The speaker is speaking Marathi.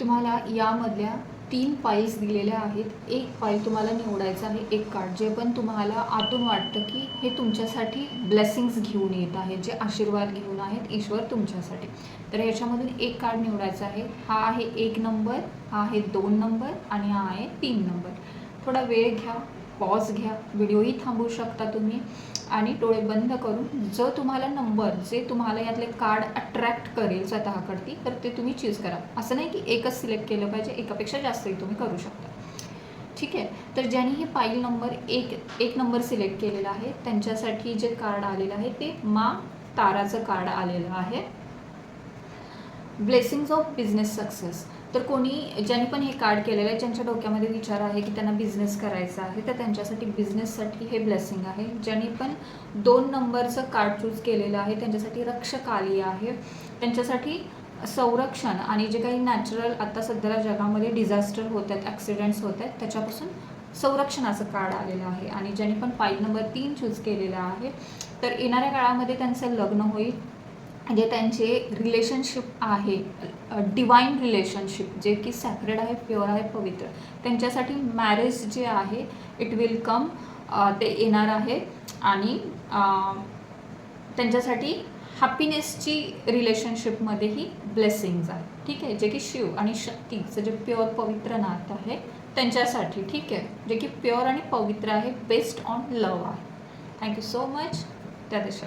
तुम्हाला यामधल्या 3 फाईल्स दिलेल्या आहेत. एक फाईल तुम्हाला निवडायचं आहे, एक कार्ड जे पण तुम्हाला आतून वाटतं की हे तुमच्यासाठी ब्लेसिंग्स घेऊन येत आहे, जे आशीर्वाद घेऊन आहेत ईश्वर तुमच्यासाठी. तर ह्याच्यामधून एक कार्ड निवडायचं आहे. हा आहे 1 नंबर, हा आहे 2 नंबर आणि हा आहे 3 नंबर. थोडा वेळ घ्या, पॉज घ्या, व्हिडिओही थांबवू शकता तुम्ही आणि डोळे बंद करून जो तुम्हाला नंबर, जे तुम्हाला यातले कार्ड अट्रॅक्ट करेल स्वतःकडती, तर ते तुम्ही चूज करा. असं नाही की एकच सिलेक्ट केलं पाहिजे, एकापेक्षा जास्तही तुम्ही करू शकता. ठीक आहे. तर ज्यांनी हे फाईल नंबर एक नंबर सिलेक्ट केलेला आहे त्यांच्यासाठी जे कार्ड आलेलं आहे ते माँ ताराचं कार्ड आलेलं आहे, ब्लेसिंग्स ऑफ बिझनेस सक्सेस. तर कोणी ज्यांनी पण हे कार्ड केलेलं आहे, ज्यांच्या डोक्यामध्ये विचार आहे की त्यांना बिझनेस करायचा आहे, तर त्यांच्यासाठी बिझनेससाठी हे ब्लेसिंग आहे. ज्यांनी पण 2 नंबरचं कार्ड चूज केलेलं आहे त्यांच्यासाठी रक्षकाली आहे. त्यांच्यासाठी संरक्षण आणि जे काही नॅचरल आता सध्याला जगामध्ये डिझास्टर होत आहेत, ॲक्सिडेंट्स होत आहेत, त्याच्यापासून संरक्षणाचं कार्ड आलेलं आहे. आणि ज्यांनी पण फाईल नंबर 3 चूज केलेला आहे तर येणाऱ्या काळामध्ये त्यांचं लग्न होईल, म्हणजे त्यांचे रिलेशनशिप आहे, डिवाइन रिलेशनशिप जे की सॅक्रेड आहे, प्युअर आहे, पवित्र. त्यांच्यासाठी मॅरेज जे आहे इट विल कम, ते येणार आहे. आणि त्यांच्यासाठी हॅपीनेसची रिलेशनशिपमध्येही ब्लेसिंग्ज आहे. ठीक आहे. जे की शिव आणि शक्तीचं जे प्युअर पवित्र नातं आहे त्यांच्यासाठी. ठीक आहे. जे की प्युअर आणि पवित्र आहे, बेस्ड ऑन लव आहे. Thank you so much. त्या दिशा